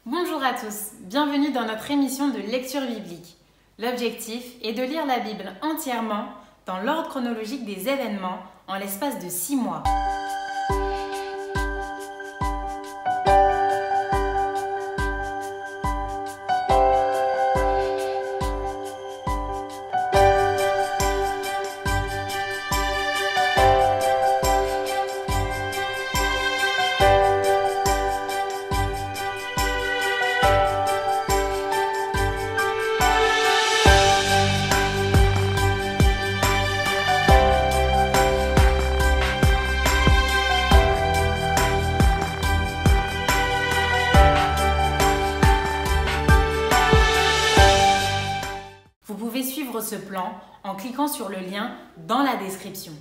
Bonjour à tous, bienvenue dans notre émission de lecture biblique. L'objectif est de lire la Bible entièrement dans l'ordre chronologique des événements en l'espace de 6 mois. Vous pouvez suivre ce plan en cliquant sur le lien dans la description.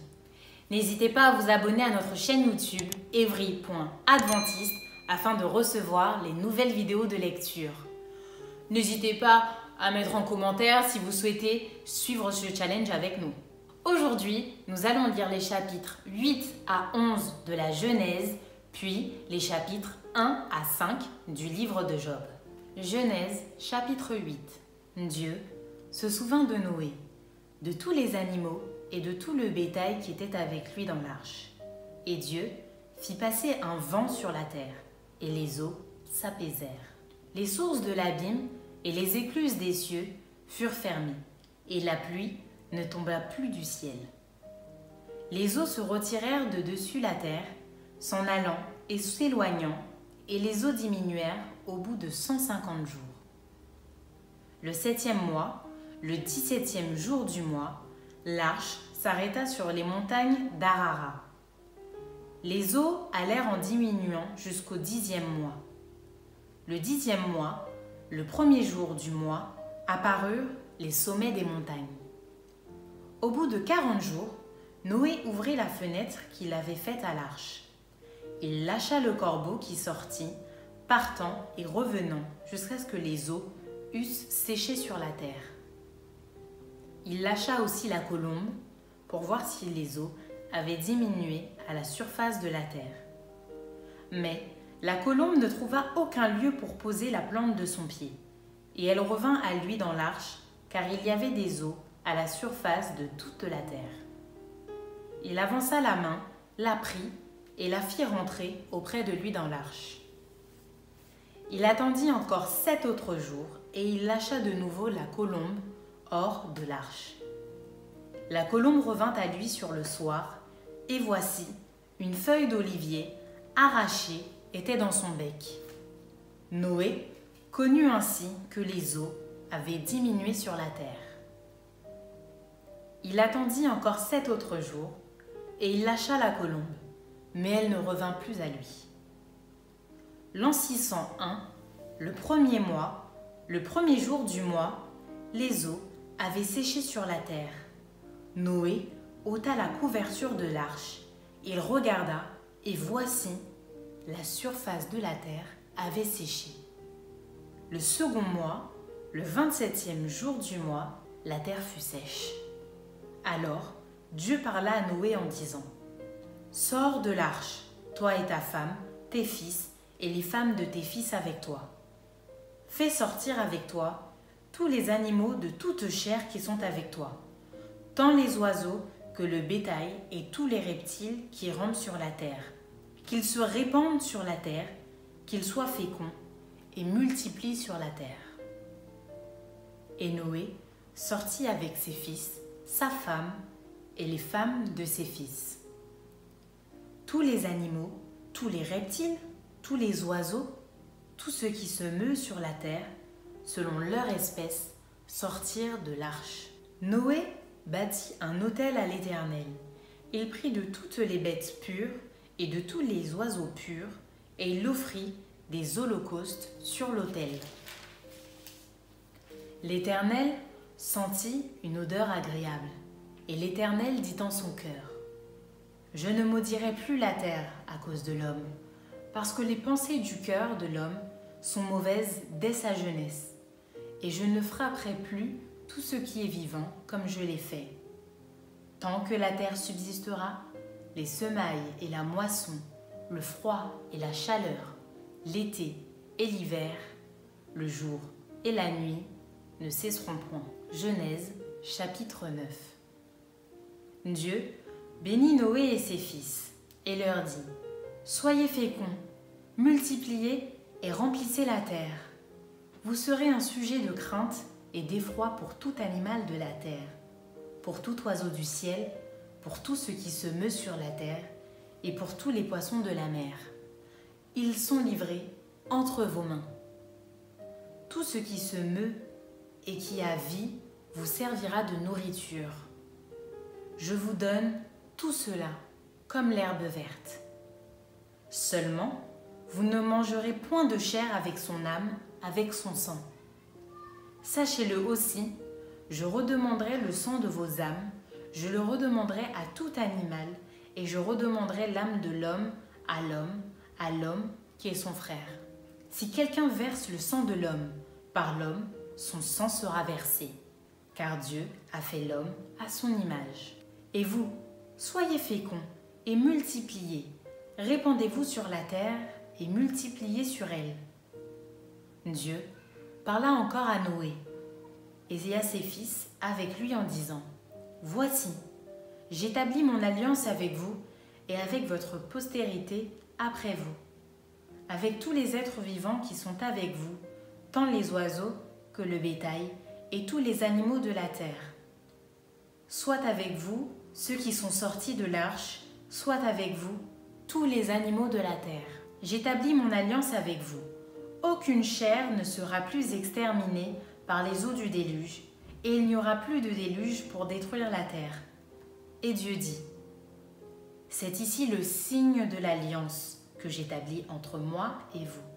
N'hésitez pas à vous abonner à notre chaîne YouTube evry.adventiste afin de recevoir les nouvelles vidéos de lecture. N'hésitez pas à mettre en commentaire si vous souhaitez suivre ce challenge avec nous. Aujourd'hui, nous allons lire les chapitres 8 à 11 de la Genèse, puis les chapitres 1 à 5 du livre de Job. Genèse, chapitre 8. Dieu se souvint de Noé, de tous les animaux et de tout le bétail qui était avec lui dans l'arche. Et Dieu fit passer un vent sur la terre, et les eaux s'apaisèrent. Les sources de l'abîme et les écluses des cieux furent fermées, et la pluie ne tomba plus du ciel. Les eaux se retirèrent de dessus la terre, s'en allant et s'éloignant, et les eaux diminuèrent au bout de 150 jours. Le 7e mois, le 17e jour du mois, l'arche s'arrêta sur les montagnes d'Arara. Les eaux allèrent en diminuant jusqu'au 10e mois. Le 10e mois, le 1er jour du mois, apparurent les sommets des montagnes. Au bout de 40 jours, Noé ouvrit la fenêtre qu'il avait faite à l'arche. Il lâcha le corbeau qui sortit, partant et revenant jusqu'à ce que les eaux eussent séché sur la terre. Il lâcha aussi la colombe pour voir si les eaux avaient diminué à la surface de la terre. Mais la colombe ne trouva aucun lieu pour poser la plante de son pied, et elle revint à lui dans l'arche, car il y avait des eaux à la surface de toute la terre. Il avança la main, la prit et la fit rentrer auprès de lui dans l'arche. Il attendit encore 7 autres jours, et il lâcha de nouveau la colombe hors de l'arche. La colombe revint à lui sur le soir, et voici, une feuille d'olivier arrachée était dans son bec. Noé connut ainsi que les eaux avaient diminué sur la terre. Il attendit encore 7 autres jours, et il lâcha la colombe, mais elle ne revint plus à lui. L'an 601, le 1er mois, le 1er jour du mois, les eaux avaient séché sur la terre. Noé ôta la couverture de l'arche. Il regarda, et voici, la surface de la terre avait séché. Le 2e mois, le 27e jour du mois, la terre fut sèche. Alors, Dieu parla à Noé en disant : « Sors de l'arche, toi et ta femme, tes fils, et les femmes de tes fils avec toi. Fais sortir avec toi tous les animaux de toute chair qui sont avec toi, tant les oiseaux que le bétail et tous les reptiles qui rampent sur la terre, qu'ils se répandent sur la terre, qu'ils soient féconds et multiplient sur la terre. » Et Noé sortit avec ses fils, sa femme et les femmes de ses fils. Tous les animaux, tous les reptiles, tous les oiseaux, tout ce qui se meut sur la terre, selon leur espèce, sortirent de l'arche. Noé bâtit un autel à l'Éternel. Il prit de toutes les bêtes pures et de tous les oiseaux purs, et il offrit des holocaustes sur l'autel. L'Éternel sentit une odeur agréable, et l'Éternel dit en son cœur : « Je ne maudirai plus la terre à cause de l'homme, parce que les pensées du cœur de l'homme sont mauvaises dès sa jeunesse. Et je ne frapperai plus tout ce qui est vivant comme je l'ai fait. Tant que la terre subsistera, les semailles et la moisson, le froid et la chaleur, l'été et l'hiver, le jour et la nuit ne cesseront point. Genèse, chapitre 9. Dieu bénit Noé et ses fils et leur dit : Soyez féconds, multipliez et remplissez la terre. Vous serez un sujet de crainte et d'effroi pour tout animal de la terre, pour tout oiseau du ciel, pour tout ce qui se meut sur la terre et pour tous les poissons de la mer. Ils sont livrés entre vos mains. Tout ce qui se meut et qui a vie vous servira de nourriture. Je vous donne tout cela comme l'herbe verte. Seulement, vous ne mangerez point de chair avec son âme, avec son sang. Sachez-le aussi, je redemanderai le sang de vos âmes, je le redemanderai à tout animal, et je redemanderai l'âme de l'homme, à l'homme qui est son frère. Si quelqu'un verse le sang de l'homme, par l'homme, son sang sera versé, car Dieu a fait l'homme à son image. Et vous, soyez féconds et multipliez, répandez-vous sur la terre et multipliez sur elle. Dieu parla encore à Noé et à ses fils avec lui en disant : Voici, j'établis mon alliance avec vous et avec votre postérité après vous, avec tous les êtres vivants qui sont avec vous, tant les oiseaux que le bétail et tous les animaux de la terre. Soit avec vous ceux qui sont sortis de l'arche, soit avec vous tous les animaux de la terre. J'établis mon alliance avec vous. Aucune chair ne sera plus exterminée par les eaux du déluge, et il n'y aura plus de déluge pour détruire la terre. Et Dieu dit : C'est ici le signe de l'alliance que j'établis entre moi et vous,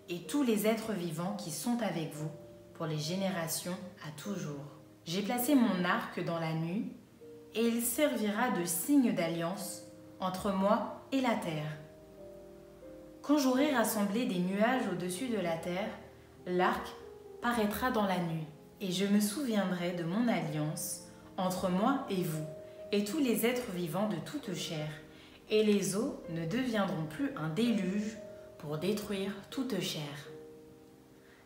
et tous les êtres vivants qui sont avec vous, pour les générations à toujours. J'ai placé mon arc dans la nuit, et il servira de signe d'alliance entre moi et la terre. Quand j'aurai rassemblé des nuages au-dessus de la terre, l'arc paraîtra dans la nuit, et je me souviendrai de mon alliance entre moi et vous, et tous les êtres vivants de toute chair, et les eaux ne deviendront plus un déluge pour détruire toute chair.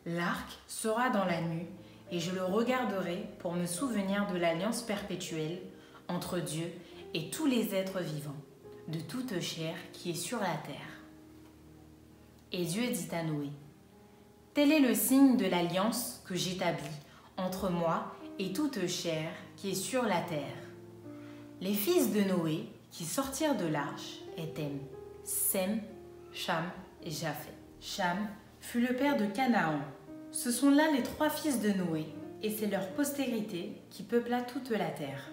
L'arc sera dans la nuit, et je le regarderai pour me souvenir de l'alliance perpétuelle entre Dieu et tous les êtres vivants, de toute chair qui est sur la terre. Et Dieu dit à Noé : Tel est le signe de l'alliance que j'établis entre moi et toute chair qui est sur la terre. Les fils de Noé qui sortirent de l'arche étaient Sem, Cham et Japheth. Cham fut le père de Canaan. Ce sont là les 3 fils de Noé, et c'est leur postérité qui peupla toute la terre.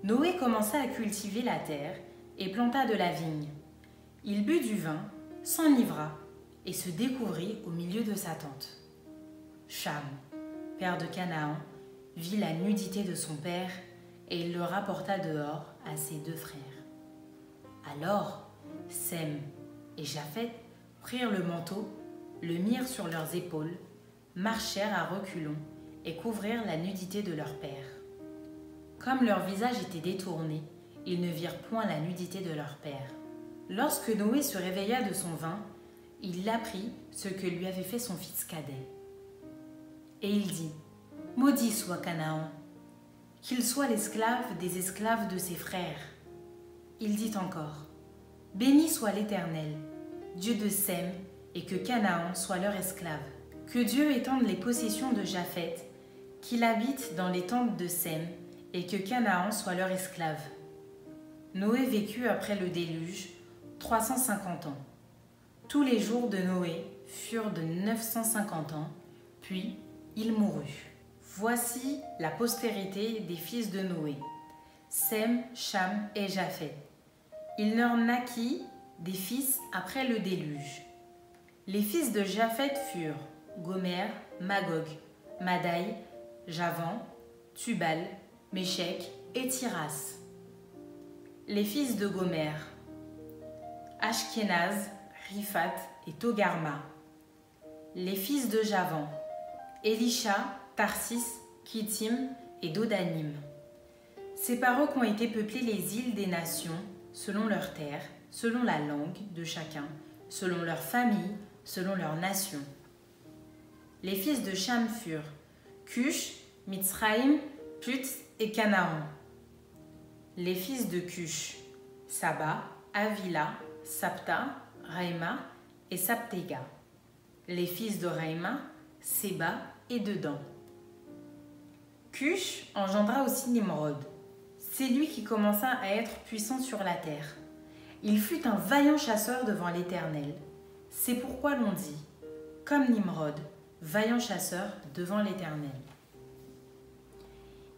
Noé commença à cultiver la terre et planta de la vigne. Il but du vin, s'enivra et se découvrit au milieu de sa tente. Cham, père de Canaan, vit la nudité de son père et il le rapporta dehors à ses 2 frères. Alors Sem et Japheth prirent le manteau, le mirent sur leurs épaules, marchèrent à reculons et couvrirent la nudité de leur père. Comme leur visage était détourné, ils ne virent point la nudité de leur père. Lorsque Noé se réveilla de son vin, il apprit ce que lui avait fait son fils cadet. Et il dit : Maudit soit Canaan, qu'il soit l'esclave des esclaves de ses frères. Il dit encore : Béni soit l'Éternel, Dieu de Sem, et que Canaan soit leur esclave. Que Dieu étende les possessions de Japheth, qu'il habite dans les tentes de Sem, et que Canaan soit leur esclave. Noé vécut après le déluge 350 ans. Tous les jours de Noé furent de 950 ans, puis il mourut. Voici la postérité des fils de Noé, Sem, Cham et Japheth. Il leur naquit des fils après le déluge. Les fils de Japheth furent Gomer, Magog, Madai, Javan, Tubal, Méchec et Tiras. Les fils de Gomer, Ashkenaz, Riphat et Togarma. Les fils de Javan, Elisha, Tarsis, Kittim et Dodanim. C'est par eux qu'ont été peuplées les îles des nations, selon leurs terres, selon la langue de chacun, selon leur famille, selon leur nation. Les fils de Cham furent Cush, Mitzraïm, Put et Canaan. Les fils de Cush, Saba, Avila, Sapta, Raïma et Saptega. Les fils de Raïma, Séba et Dedan. Cush engendra aussi Nimrod. C'est lui qui commença à être puissant sur la terre. Il fut un vaillant chasseur devant l'Éternel. C'est pourquoi l'on dit, comme Nimrod, vaillant chasseur devant l'Éternel.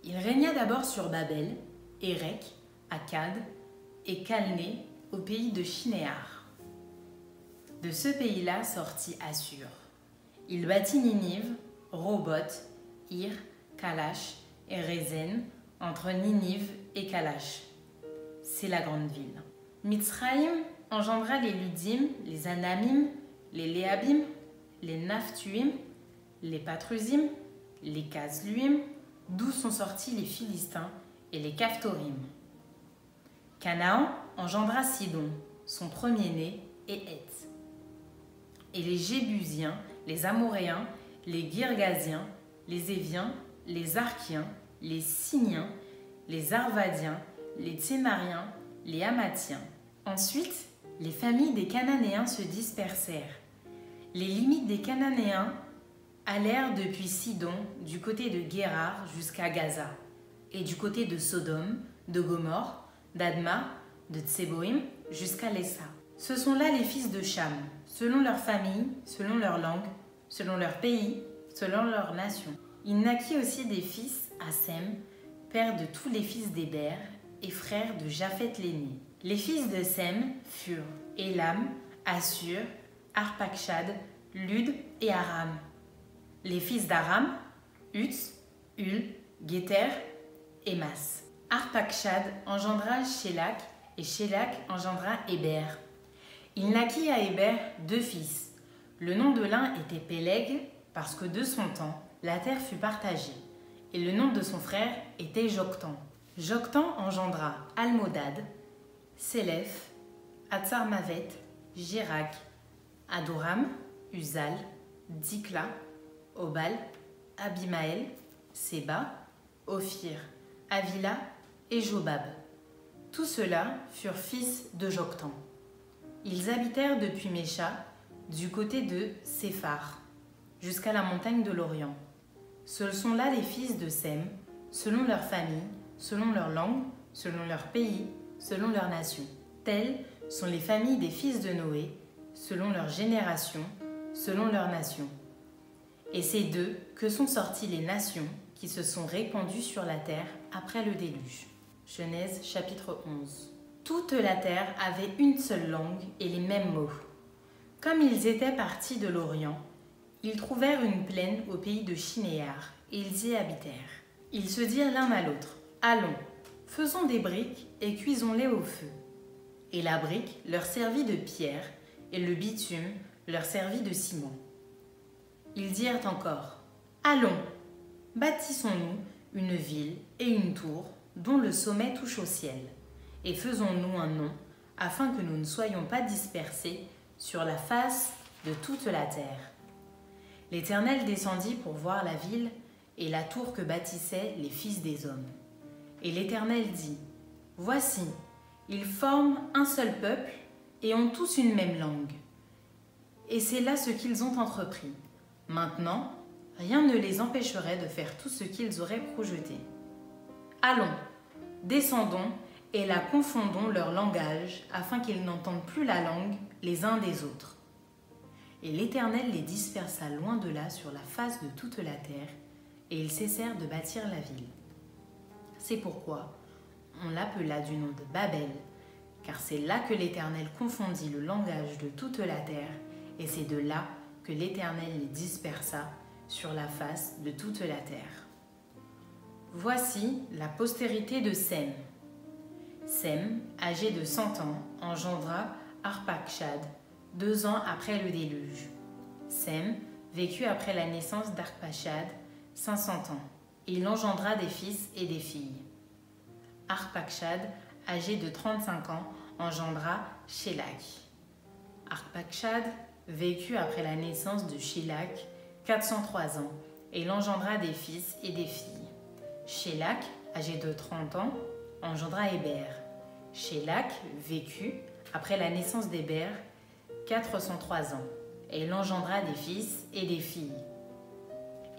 Il régna d'abord sur Babel, Érec, Akkad et Calné au pays de Shinéar. De ce pays-là sortit Assur. Il bâtit Ninive, Roboth, Ir, Kalash et Rézen entre Ninive et Kalash. C'est la grande ville. Mitzraïm engendra les Ludim, les Anamim, les Léabim, les Naphtuim, les Patrusim, les Casluim, d'où sont sortis les Philistins et les Caphtorim. Canaan engendra Sidon, son premier-né, et Heth. Et les Jébusiens, les Amoréens, les Girgasiens, les Éviens, les Arkiens, les Siniens, les Arvadiens, les Tsémariens, les Hamathiens. Ensuite, les familles des Cananéens se dispersèrent. Les limites des Cananéens allèrent depuis Sidon, du côté de Guérar jusqu'à Gaza, et du côté de Sodome, de Gomorre, d'Adma, de Tseboïm, jusqu'à Lessa. Ce sont là les fils de Cham, selon leur famille, selon leur langue, selon leur pays, selon leur nation. Il naquit aussi des fils à Sem, père de tous les fils d'Héber, et frère de Japhet l'aîné. Les fils de Sem furent Élam, Assur, Arpachshad, Lud et Aram. Les fils d'Aram, Uts, Hul, Géter et Mas. Arpachshad engendra Shélak et Shélak engendra Héber. Il naquit à Héber 2 fils. Le nom de l'un était Péleg, parce que de son temps, la terre fut partagée. Et le nom de son frère était Joktan. Joktan engendra Almodad, Sélef, Hatsarmavet, Jirak, Adoram, Uzal, Dikla, Obal, Abimaël, Séba, Ophir, Avila et Jobab. Tous ceux-là furent fils de Joktan. Ils habitèrent depuis Mécha, du côté de Séphar, jusqu'à la montagne de l'Orient. Ce sont là les fils de Sem, selon leur famille, selon leur langue, selon leur pays, selon leur nation. Telles sont les familles des fils de Noé, selon leur génération, selon leur nation. Et c'est d'eux que sont sorties les nations qui se sont répandues sur la terre après le déluge. Genèse chapitre 11. Toute la terre avait une seule langue et les mêmes mots. Comme ils étaient partis de l'Orient, ils trouvèrent une plaine au pays de Shinéar et ils y habitèrent. Ils se dirent l'un à l'autre, « Allons, faisons des briques et cuisons-les au feu. » Et la brique leur servit de pierre et le bitume leur servit de ciment. Ils dirent encore, « Allons, bâtissons-nous une ville et une tour dont le sommet touche au ciel, et faisons-nous un nom afin que nous ne soyons pas dispersés sur la face de toute la terre. » L'Éternel descendit pour voir la ville et la tour que bâtissaient les fils des hommes. Et l'Éternel dit, « Voici, ils forment un seul peuple et ont tous une même langue. Et c'est là ce qu'ils ont entrepris. Maintenant, rien ne les empêcherait de faire tout ce qu'ils auraient projeté. Allons, descendons et la confondons leur langage afin qu'ils n'entendent plus la langue les uns des autres. » Et l'Éternel les dispersa loin de là sur la face de toute la terre, et ils cessèrent de bâtir la ville. C'est pourquoi on l'appela du nom de Babel, car c'est là que l'Éternel confondit le langage de toute la terre, et c'est de là que l'Éternel les dispersa sur la face de toute la terre. Voici la postérité de Sem. Sem, âgé de 100 ans, engendra Arpachshad, 2 ans après le déluge. Sem vécut après la naissance d'Arpachshad 500 ans, et il engendra des fils et des filles. Arpachshad, âgé de 35 ans, engendra Shélak. Arpachshad vécut après la naissance de Shélach 403 ans, et il engendra des fils et des filles. Shélach, âgé de 30 ans, engendra Héber. Shélach vécut après la naissance d'Héber 403 ans, et il engendra des fils et des filles.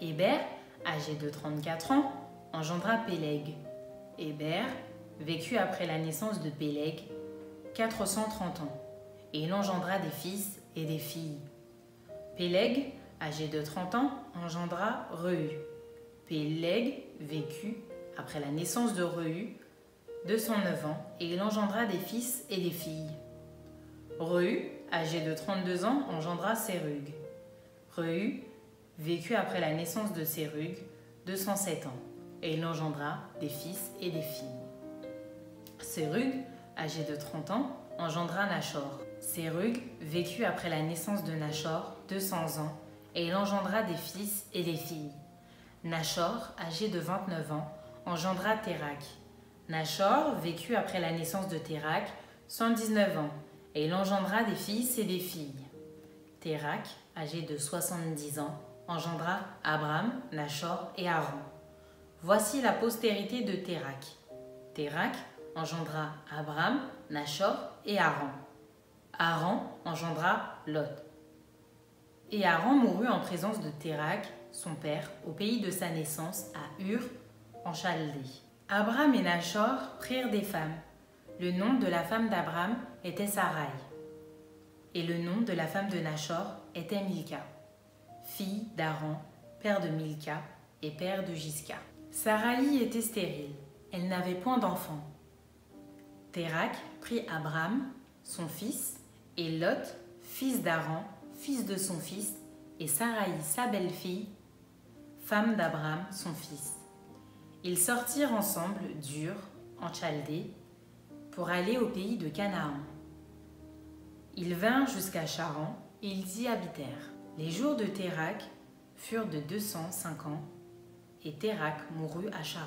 Héber, âgé de 34 ans, engendra Péleg. Héber vécut après la naissance de Péleg 430 ans, et il engendra des fils et des filles. Péleg, âgé de 30 ans, engendra Reu. Péleg vécut après la naissance de Reu 209 ans, et il engendra des fils et des filles. Reu, âgé de 32 ans, engendra Sérug. Reu vécut après la naissance de Sérug 207 ans, et il engendra des fils et des filles. Sérug, âgé de 30 ans, engendra Nachor. Sérug vécut après la naissance de Nachor 200 ans, et il engendra des fils et des filles. Nachor, âgé de 29 ans, engendra Térak. Nachor vécut après la naissance de Térak 119 ans, et il engendra des fils et des filles. Térak, âgé de 70 ans, engendra Abram, Nachor et Haran. Voici la postérité de Térak. Térak engendra Abram, Nachor et Haran. Haran engendra Lot. Et Haran mourut en présence de Térak, son père, au pays de sa naissance, à Ur, en Chaldée. Abram et Nachor prirent des femmes. Le nom de la femme d'Abram était Sarai. Et le nom de la femme de Nachor était Milka, fille d'Haran, père de Milka et père de Jisca. Sarai était stérile, elle n'avait point d'enfant. Térak prit Abram, son fils, et Lot, fils d'Haran, fils de son fils, et Sarai, sa belle-fille, femme d'Abram, son fils. Ils sortirent ensemble d'Ur, en Chaldée, pour aller au pays de Canaan. Ils vinrent jusqu'à Charan, et ils y habitèrent. Les jours de Térak furent de 205 ans, et Térak mourut à Charan.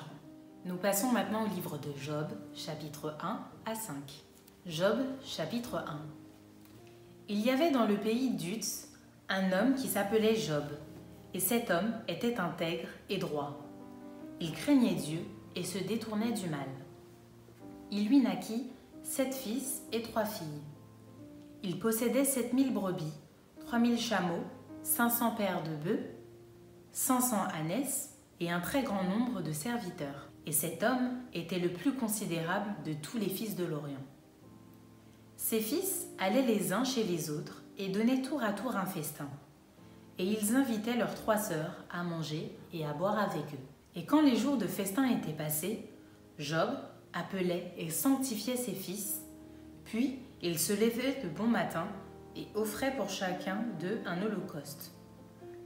Nous passons maintenant au livre de Job, chapitre 1 à 5. Job, chapitre 1. Il y avait dans le pays d'Uz un homme qui s'appelait Job, et cet homme était intègre et droit. Il craignait Dieu et se détournait du mal. Il lui naquit 7 fils et 3 filles. Il possédait 7000 brebis, 3000 chameaux, 500 paires de bœufs, 500 ânesses et un très grand nombre de serviteurs. Et cet homme était le plus considérable de tous les fils de l'Orient. Ses fils allaient les uns chez les autres et donnaient tour à tour un festin. Et ils invitaient leurs 3 sœurs à manger et à boire avec eux. Et quand les jours de festin étaient passés, Job appelait et sanctifiait ses fils, puis il se levait de bon matin et offrait pour chacun d'eux un holocauste.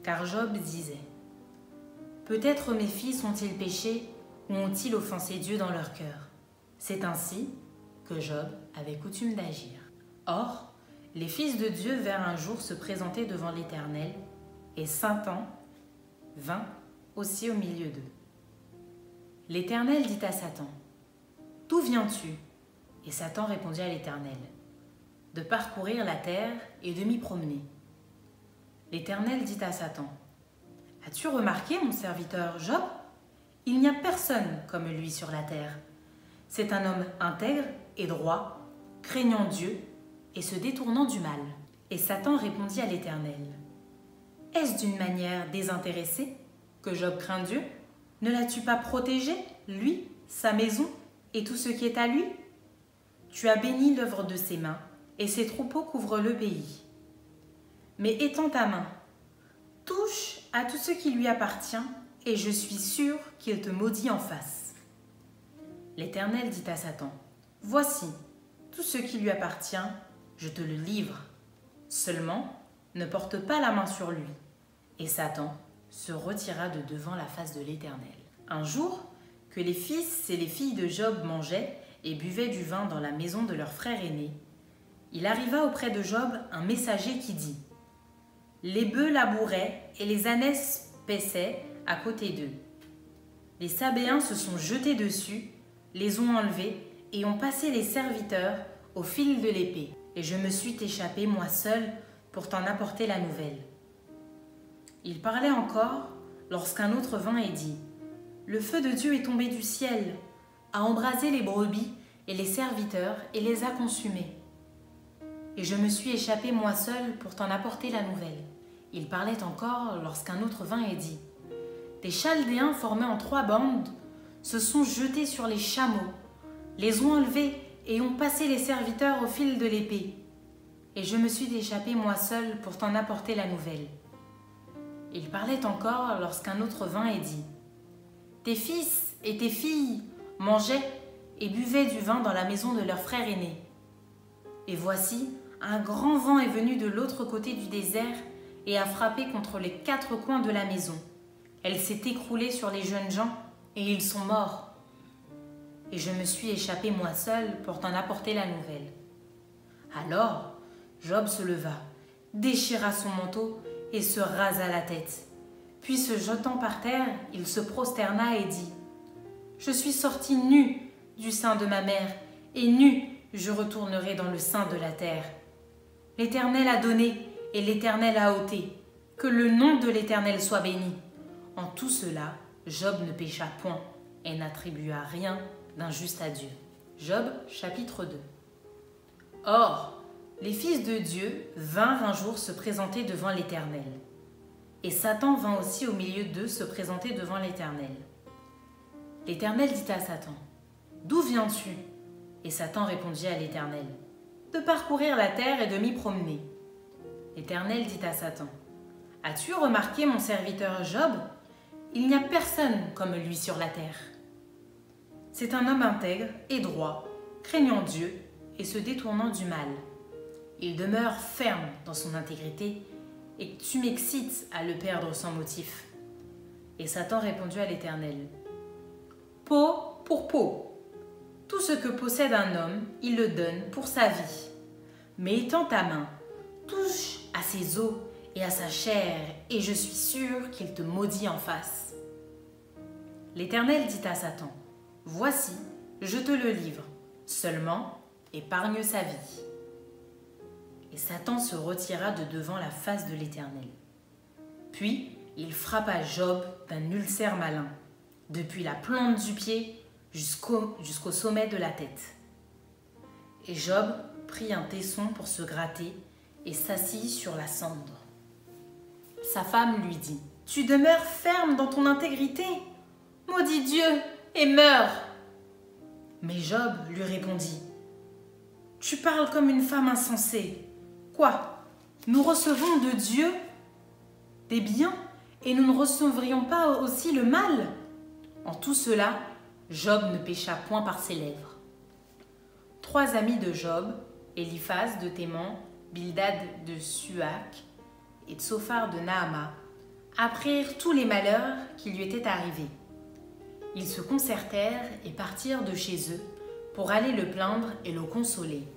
Car Job disait : « Peut-être mes fils ont-ils péché ou ont-ils offensé Dieu dans leur cœur ? C'est ainsi que Job avait coutume d'agir. Or, les fils de Dieu vinrent un jour se présenter devant l'Éternel, et Satan vint aussi au milieu d'eux. L'Éternel dit à Satan : « D'où viens-tu ? » Et Satan répondit à l'Éternel : « De parcourir la terre et de m'y promener. » L'Éternel dit à Satan : « As-tu remarqué mon serviteur Job ? Il n'y a personne comme lui sur la terre. C'est un homme intègre et droit, craignant Dieu et se détournant du mal. » Et Satan répondit à l'Éternel : « Est-ce d'une manière désintéressée que Job craint Dieu ? Ne l'as-tu pas protégé, lui, sa maison et tout ce qui est à lui ? Tu as béni l'œuvre de ses mains, et ses troupeaux couvrent le pays. Mais étends ta main, touche à tout ce qui lui appartient, et je suis sûr qu'il te maudit en face. » L'Éternel dit à Satan : « Voici, tout ce qui lui appartient, je te le livre. Seulement, ne porte pas la main sur lui. » Et Satan se retira de devant la face de l'Éternel. Un jour, que les fils et les filles de Job mangeaient et buvaient du vin dans la maison de leur frère aîné, il arriva auprès de Job un messager qui dit : « Les bœufs labouraient et les ânesses paissaient à côté d'eux. Les Sabéens se sont jetés dessus, les ont enlevés et ont passé les serviteurs au fil de l'épée. Et je me suis échappé moi seul pour t'en apporter la nouvelle. » Il parlait encore lorsqu'un autre vint et dit : « Le feu de Dieu est tombé du ciel, a embrasé les brebis et les serviteurs et les a consumés. Et je me suis échappé moi seul pour t'en apporter la nouvelle. » Il parlait encore lorsqu'un autre vint et dit : « Des Chaldéens formés en 3 bandes se sont jetés sur les chameaux, les ont enlevés et ont passé les serviteurs au fil de l'épée. Et je me suis échappé moi seul pour t'en apporter la nouvelle. » Il parlait encore lorsqu'un autre vint et dit : « Tes fils et tes filles mangeaient et buvaient du vin dans la maison de leur frère aîné. Et voici, un grand vent est venu de l'autre côté du désert et a frappé contre les 4 coins de la maison. Elle s'est écroulée sur les jeunes gens et ils sont morts. Et je me suis échappé moi seul pour t'en apporter la nouvelle. » Alors Job se leva, déchira son manteau et se rasa la tête. Puis se jetant par terre, il se prosterna et dit : « Je suis sorti nu du sein de ma mère, et nu je retournerai dans le sein de la terre. L'Éternel a donné, et l'Éternel a ôté. Que le nom de l'Éternel soit béni. » En tout cela, Job ne pécha point, et n'attribua rien d'injuste à Dieu. Job, chapitre 2. Or, les fils de Dieu vinrent un jour se présenter devant l'Éternel. Et Satan vint aussi au milieu d'eux se présenter devant l'Éternel. L'Éternel dit à Satan : « D'où viens-tu ? » Et Satan répondit à l'Éternel : « De parcourir la terre et de m'y promener. » L'Éternel dit à Satan : « As-tu remarqué mon serviteur Job ? Il n'y a personne comme lui sur la terre. C'est un homme intègre et droit, craignant Dieu et se détournant du mal. Il demeure ferme dans son intégrité et tu m'excites à le perdre sans motif. » Et Satan répondit à l'Éternel : « Peau pour peau. Tout ce que possède un homme, il le donne pour sa vie. Mais étends ta main, touche à ses os et à sa chair, et je suis sûr qu'il te maudit en face. » L'Éternel dit à Satan : « Voici, je te le livre, seulement épargne sa vie. » Et Satan se retira de devant la face de l'Éternel. Puis il frappa Job d'un ulcère malin, depuis la plante du pied jusqu'au sommet de la tête. Et Job prit un tesson pour se gratter et s'assit sur la cendre. Sa femme lui dit : « Tu demeures ferme dans ton intégrité ? Maudis Dieu et meurs !» Mais Job lui répondit : « Tu parles comme une femme insensée. Quoi ? Nous recevons de Dieu des biens et nous ne recevrions pas aussi le mal ? » En tout cela, Job ne pécha point par ses lèvres. 3 amis de Job, Éliphaz de Théman, Bildad de Suac et Tsophar de Naama, apprirent tous les malheurs qui lui étaient arrivés. Ils se concertèrent et partirent de chez eux pour aller le plaindre et le consoler.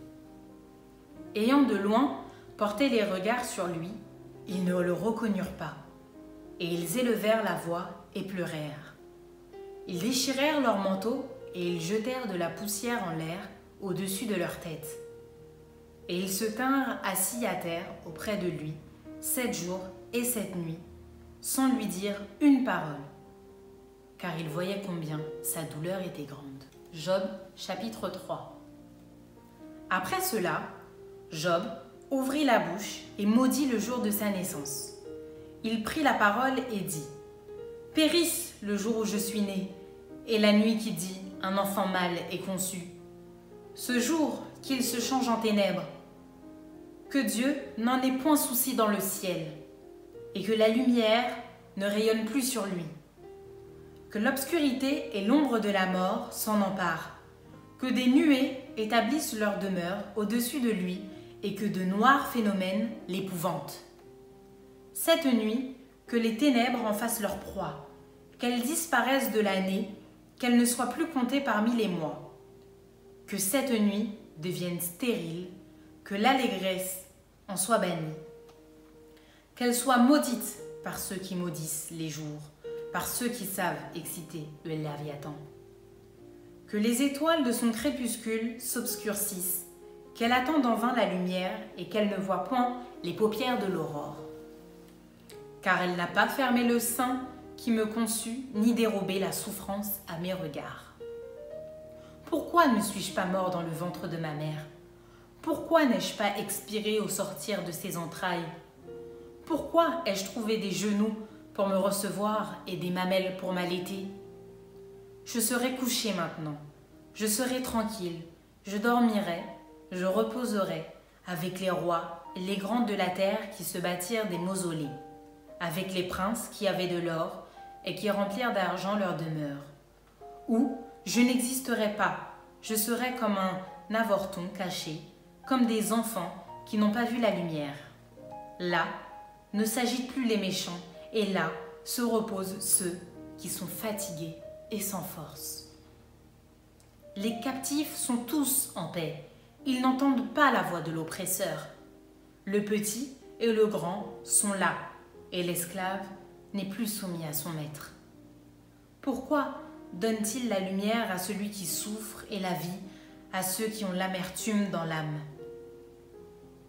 Ayant de loin porté les regards sur lui, ils ne le reconnurent pas, et ils élevèrent la voix et pleurèrent. Ils déchirèrent leurs manteaux et ils jetèrent de la poussière en l'air au-dessus de leur tête. Et ils se tinrent assis à terre auprès de lui 7 jours et 7 nuits, sans lui dire une parole, car ils voyaient combien sa douleur était grande. Job, chapitre 3. Après cela, Job ouvrit la bouche et maudit le jour de sa naissance. Il prit la parole et dit : « Périsse le jour où je suis né, et la nuit qui dit : un enfant mâle est conçu. Ce jour qu'il se change en ténèbres. Que Dieu n'en ait point souci dans le ciel, et que la lumière ne rayonne plus sur lui. Que l'obscurité et l'ombre de la mort s'en emparent. Que des nuées établissent leur demeure au-dessus de lui, et que de noirs phénomènes l'épouvantent. Cette nuit, que les ténèbres en fassent leur proie, qu'elles disparaissent de l'année, qu'elles ne soient plus comptées parmi les mois. Que cette nuit devienne stérile, que l'allégresse en soit bannie. Qu'elle soit maudite par ceux qui maudissent les jours, par ceux qui savent exciter le Léviathan. Que les étoiles de son crépuscule s'obscurcissent, qu'elle attende en vain la lumière et qu'elle ne voit point les paupières de l'aurore. Car elle n'a pas fermé le sein qui me conçut, ni dérobé la souffrance à mes regards. Pourquoi ne suis-je pas mort dans le ventre de ma mère? Pourquoi n'ai-je pas expiré au sortir de ses entrailles? Pourquoi ai-je trouvé des genoux pour me recevoir et des mamelles pour m'allaiter? Je serai couché maintenant, je serai tranquille, je dormirai, je reposerai avec les rois et les grands de la terre qui se bâtirent des mausolées, avec les princes qui avaient de l'or et qui remplirent d'argent leur demeure. Ou je n'existerai pas, je serai comme un avorton caché, comme des enfants qui n'ont pas vu la lumière. Là, ne s'agitent plus les méchants, et là se reposent ceux qui sont fatigués et sans force. Les captifs sont tous en paix, ils n'entendent pas la voix de l'oppresseur. Le petit et le grand sont là, et l'esclave n'est plus soumis à son maître. Pourquoi donne-t-il la lumière à celui qui souffre et la vie à ceux qui ont l'amertume dans l'âme?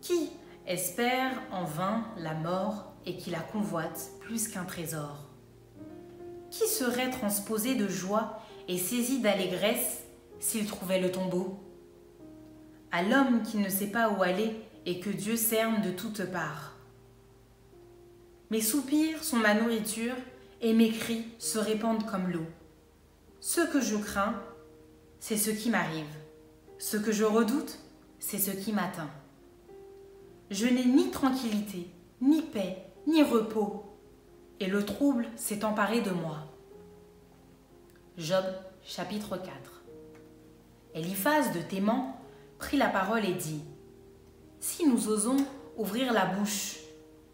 Qui espère en vain la mort et qui la convoite plus qu'un trésor? Qui serait transposé de joie et saisi d'allégresse s'il trouvait le tombeau? À l'homme qui ne sait pas où aller et que Dieu cerne de toutes parts. Mes soupirs sont ma nourriture et mes cris se répandent comme l'eau. Ce que je crains, c'est ce qui m'arrive. Ce que je redoute, c'est ce qui m'atteint. Je n'ai ni tranquillité, ni paix, ni repos, et le trouble s'est emparé de moi. Job, chapitre 4. Eliphaz de Théman prit la parole et dit: Si nous osons ouvrir la bouche,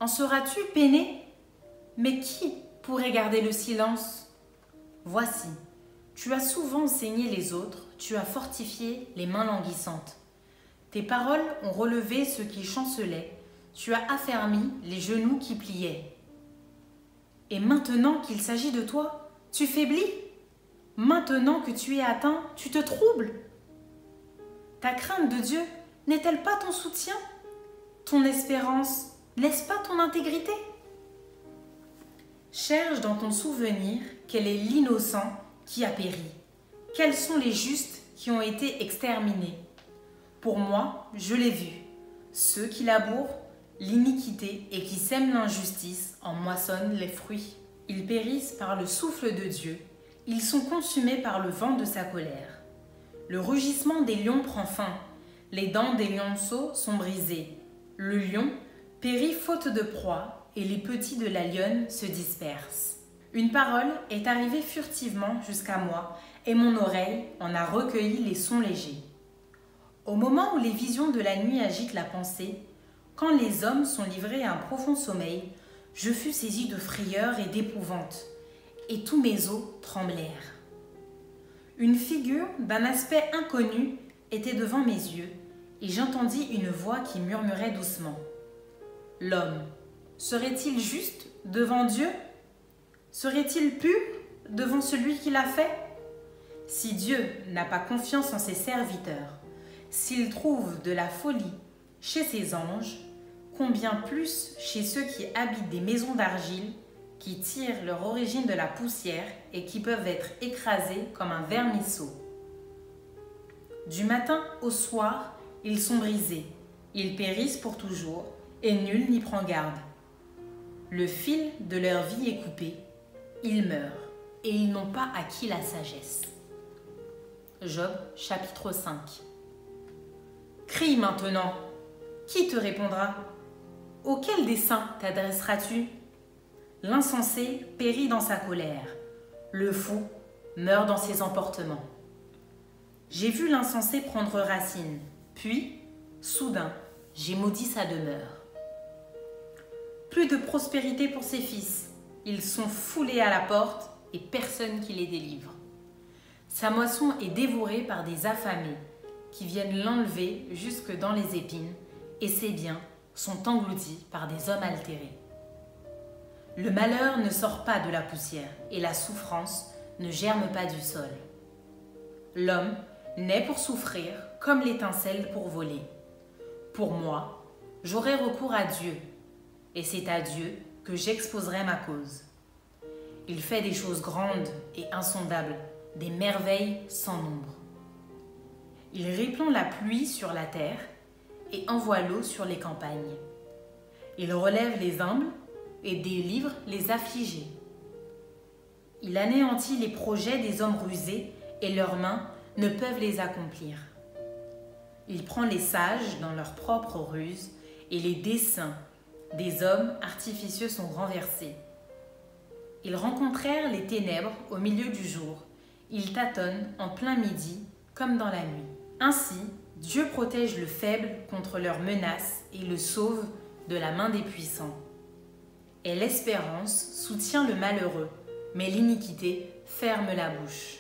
en seras-tu peiné? Mais qui pourrait garder le silence? Voici, tu as souvent saigné les autres, tu as fortifié les mains languissantes. Tes paroles ont relevé ceux qui chancelaient, tu as affermi les genoux qui pliaient. Et maintenant qu'il s'agit de toi, tu faiblis. Maintenant que tu es atteint, tu te troubles. Ta crainte de Dieu n'est-elle pas ton soutien? Ton espérance, n'est-ce pas ton intégrité? Cherche dans ton souvenir quel est l'innocent qui a péri. Quels sont les justes qui ont été exterminés? Pour moi, je l'ai vu. Ceux qui labourent l'iniquité et qui sèment l'injustice en moissonnent les fruits. Ils périssent par le souffle de Dieu. Ils sont consumés par le vent de sa colère. Le rugissement des lions prend fin. Les dents des lionceaux sont brisées. Le lion périt faute de proie et les petits de la lionne se dispersent. Une parole est arrivée furtivement jusqu'à moi et mon oreille en a recueilli les sons légers. Au moment où les visions de la nuit agitent la pensée, quand les hommes sont livrés à un profond sommeil, je fus saisi de frayeur et d'épouvante, et tous mes os tremblèrent. Une figure d'un aspect inconnu était devant mes yeux, et j'entendis une voix qui murmurait doucement. L'homme, serait-il juste devant Dieu? Serait-il pur devant celui qui l'a fait? Si Dieu n'a pas confiance en ses serviteurs, s'il trouve de la folie chez ses anges, combien plus chez ceux qui habitent des maisons d'argile, qui tirent leur origine de la poussière et qui peuvent être écrasés comme un vermisseau. Du matin au soir, ils sont brisés, ils périssent pour toujours, et nul n'y prend garde. Le fil de leur vie est coupé, ils meurent, et ils n'ont pas acquis la sagesse. Job, chapitre 5. Crie maintenant, qui te répondra? Auquel des saints t'adresseras-tu? L'insensé périt dans sa colère, le fou meurt dans ses emportements. J'ai vu l'insensé prendre racine, puis, soudain, j'ai maudit sa demeure. Plus de prospérité pour ses fils, ils sont foulés à la porte et personne qui les délivre. Sa moisson est dévorée par des affamés qui viennent l'enlever jusque dans les épines, et ses biens sont engloutis par des hommes altérés. Le malheur ne sort pas de la poussière et la souffrance ne germe pas du sol. L'homme naît pour souffrir comme l'étincelle pour voler. Pour moi, j'aurai recours à Dieu, et c'est à Dieu que j'exposerai ma cause. Il fait des choses grandes et insondables, des merveilles sans nombre. Il répand la pluie sur la terre et envoie l'eau sur les campagnes. Il relève les humbles et délivre les affligés. Il anéantit les projets des hommes rusés et leurs mains ne peuvent les accomplir. Il prend les sages dans leurs propres ruses et les desseins des hommes artificieux sont renversés. Ils rencontrèrent les ténèbres au milieu du jour. Ils tâtonnent en plein midi comme dans la nuit. Ainsi, Dieu protège le faible contre leurs menaces et le sauve de la main des puissants. Et l'espérance soutient le malheureux, mais l'iniquité ferme la bouche.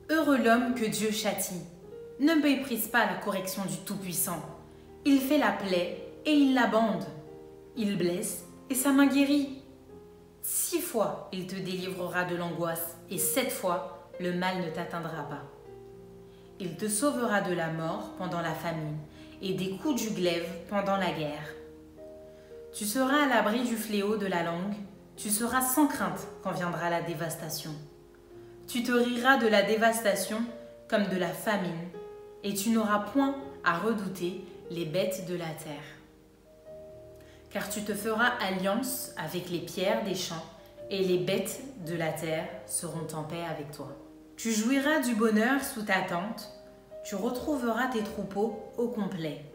Heureux l'homme que Dieu châtie. Ne méprise pas la correction du Tout-Puissant. Il fait la plaie et il la bande. Il blesse et sa main guérit. 6 fois il te délivrera de l'angoisse et 7 fois le mal ne t'atteindra pas. Il te sauvera de la mort pendant la famine et des coups du glaive pendant la guerre. Tu seras à l'abri du fléau de la langue, tu seras sans crainte quand viendra la dévastation. Tu te riras de la dévastation comme de la famine, et tu n'auras point à redouter les bêtes de la terre. Car tu te feras alliance avec les pierres des champs, et les bêtes de la terre seront en paix avec toi. Tu jouiras du bonheur sous ta tente, tu retrouveras tes troupeaux au complet.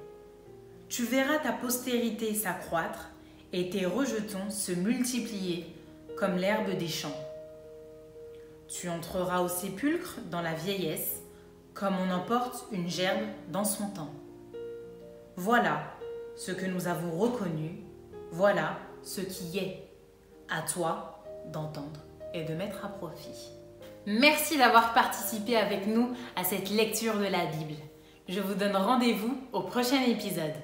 Tu verras ta postérité s'accroître et tes rejetons se multiplier comme l'herbe des champs. Tu entreras au sépulcre dans la vieillesse, comme on emporte une gerbe dans son temps. Voilà ce que nous avons reconnu, voilà ce qui est. À toi d'entendre et de mettre à profit. Merci d'avoir participé avec nous à cette lecture de la Bible. Je vous donne rendez-vous au prochain épisode.